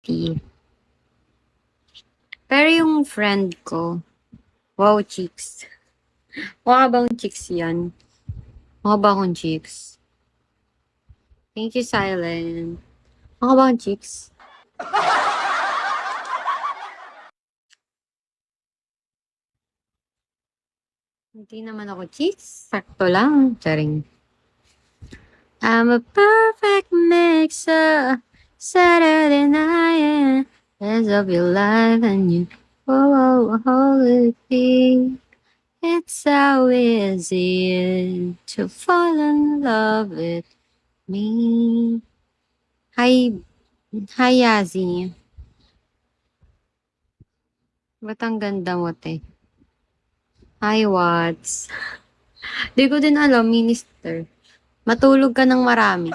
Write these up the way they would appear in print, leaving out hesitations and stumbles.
pretty. Pero yung friend ko, wow, chicks. Mukha bang chicks yan? Mukha ba akong chicks? Thank you, Silent. Mukha ba akong chicks? Hindi naman ako chicks. Sakto lang. Charing. I'm a perfect mixer. Saturday night. Hands of your life and you. Oh, hold it be. It's so easy to fall in love with me. Hi, hi, Yazzie. Ba't ang ganda mo, te? Hi, Watts. Di ko din alam, minister. Matulog ka ng marami.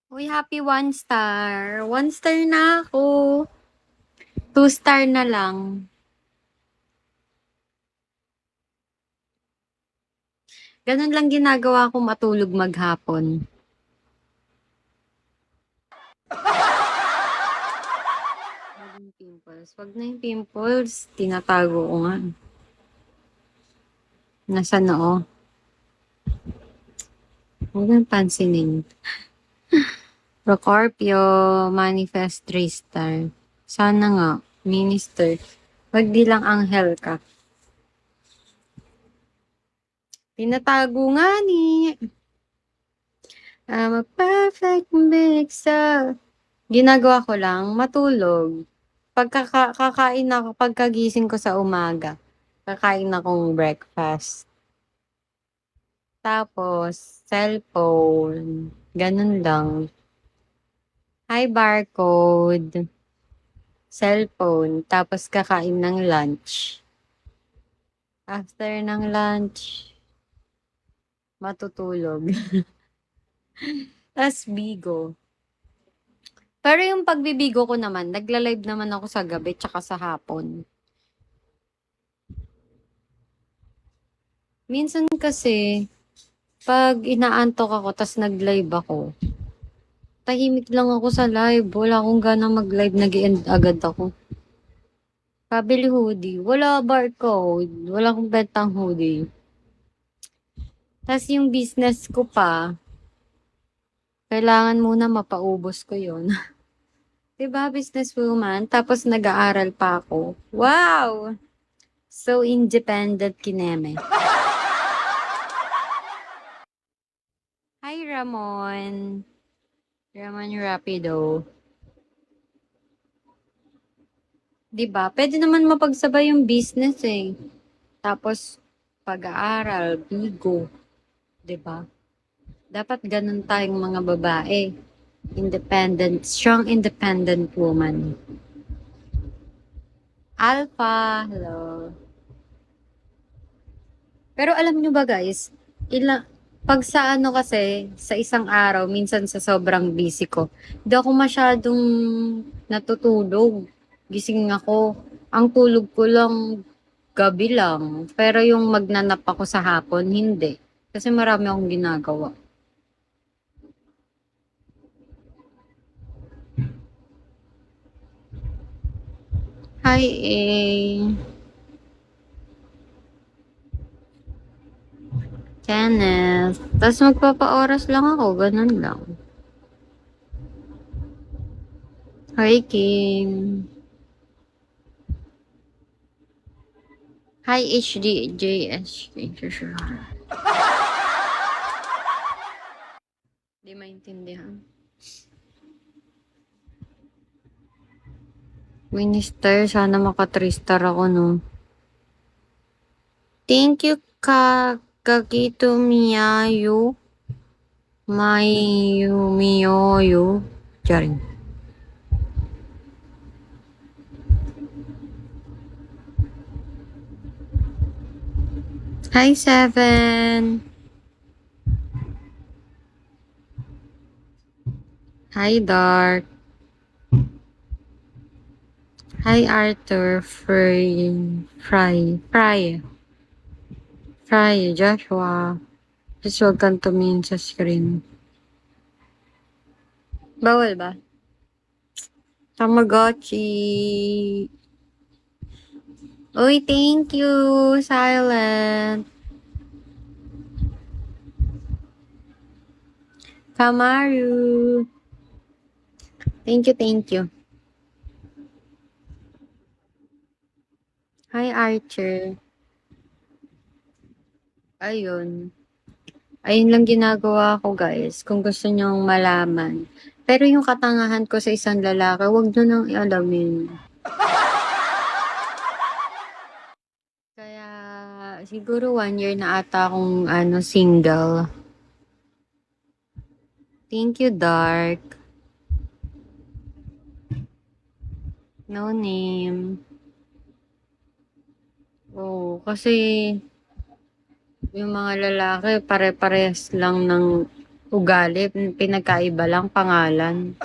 Uy, happy 1 star. 1 star na ako. 2 star na lang. Ganun lang ginagawa ko matulog maghapon. Wag yung pimples. Wag na yung pimples. Tinatago ko nga. Nasa noo. Huwag nang pansinin. Procorpio, manifest 3 star. Sana nga, minister. Wag di lang anghel ka. Tinatago nga ni. I'm a perfect mixer. Ginagawa ko lang, matulog. Kakain ako, pagkagising ko sa umaga, kakain akong breakfast. Tapos, cellphone. Ganun lang. Hi, barcode. Cellphone. Tapos, kakain ng lunch. After ng lunch, matutulog. Tapos, bigo. Pero yung pagbibigo ko naman, nagla-live naman ako sa gabi tsaka sa hapon. Minsan kasi, pag inaantok ako tas nag-live ako, tahimik lang ako sa live. Wala akong gana mag-live, nag-end agad ako. Pabili hoodie. Wala barcode. Wala akong bentang hoodie. Tas yung business ko pa, kailangan muna mapaubos ko yon. Diba, businesswoman? Tapos nag-aaral pa ako. Wow! So independent kineme. Hi, Ramon. Ramon Rapido. Diba? Pwede naman mapagsabay yung business eh. Tapos, pag-aaral, bigo. Diba? Dapat ganun tayong mga babae. Independent, strong independent woman. Alpha, hello. Pero alam nyo ba guys, pag sa ano kasi, sa isang araw, minsan sa sobrang busy ko, hindi ako masyadong natutulog. Gising ako. Ang tulog ko lang, gabi lang. Pero yung magnanap ako sa hapon, hindi. Kasi marami akong ginagawa. Hi, Kenneth. Tapos magpapa-oras lang ako, ganun lang. Hi, Kim. Hi, HDJS. Di maintindihan. Minister, sana maka-3 star ako, no? Thank you, Kakito Miyayu. Miyoyo. Charing. Hi, Seven. Hi, Dark. Hi, Arthur. Fry, Joshua. Just huwag kang tumingin sa screen. Bawal ba? Tamagotchi. Uy, thank you, Silent. Kamaru. Thank you, thank you. Hi, Archer. Ayun. Ayun lang ginagawa ko, guys, kung gusto nyong malaman. Pero yung katangahan ko sa isang lalaki, wag nyo nang ialamin. Kaya, siguro 1 year na ata akong single. Thank you, Dark. No name. Oo, kasi yung mga lalaki, pare-parehas lang ng ugali. Pinagkaiba lang pangalan.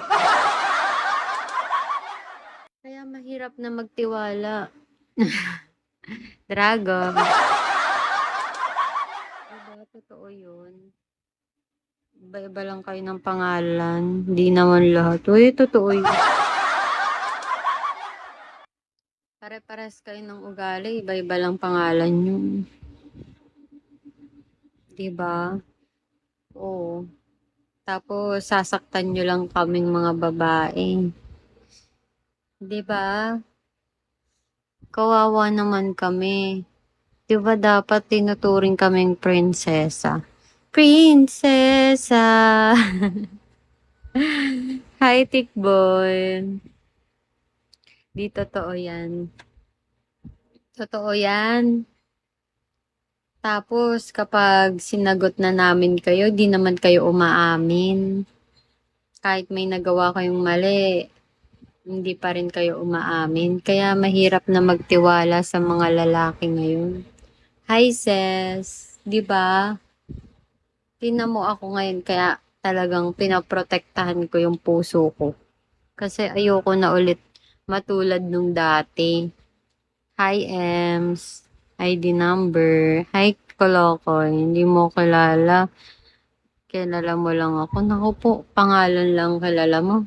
Kaya mahirap na magtiwala. Dragon. Diba, totoo yun. Iba-iba lang kayo ng pangalan. Hindi naman lahat. Uy, totoo yun. Pare-pares kayo ng ugali. Iba-iba lang pangalan yun. Diba? Oo. Tapos, sasaktan nyo lang kaming mga babae. Diba? Kawawa naman kami. Diba dapat tinuturing kaming prinsesa? Prinsesa! Hi, Tikboy. Di totoo yan. Totoo yan. Tapos, kapag sinagot na namin kayo, di naman kayo umaamin. Kahit may nagawa kayong mali, hindi pa rin kayo umaamin. Kaya mahirap na magtiwala sa mga lalaki ngayon. Hi, sis. Di ba? Tingnan mo ako ngayon, kaya talagang pinaprotektahan ko yung puso ko. Kasi ayoko na ulit matulad nung dati. Hi, Ems. ID number. Hi, Kolokoy. Hindi mo kilala. Kilala mo lang ako. Naku po, pangalan lang kilala mo.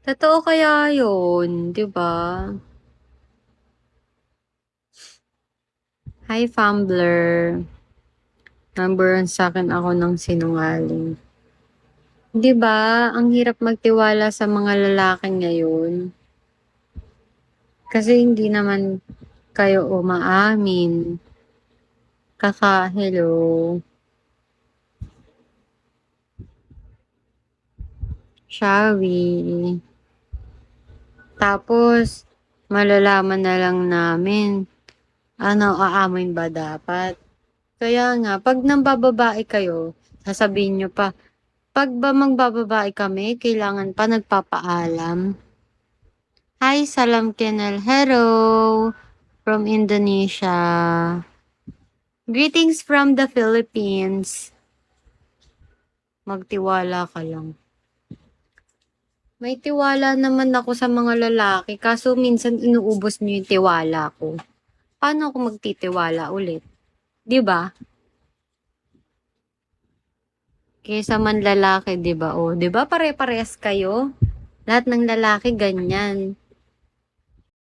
Totoo kaya yun, di ba? Hi, Fumbler. Number 1 sa akin ako ng sinungaling. Di ba? Ang hirap magtiwala sa mga lalaki ngayon. Kasi hindi naman kayo umaamin. Hello. Shawi. Tapos, malalaman na lang namin. Aamin ba dapat? Kaya nga, pag nambababae kayo, sasabihin nyo pa, pag ba magbababae kami, kailangan pa nagpapaalam. Hi, Salam Kenel. Hello! From Indonesia. Greetings from the Philippines. Magtiwala ka lang. May tiwala naman ako sa mga lalaki, kaso minsan inuubos niyo yung tiwala ko. Paano ako magtitiwala ulit? 'Di ba? Kaysa man lalaki, 'di ba? O, 'di ba pare-parehas kayo? Lahat ng lalaki ganyan.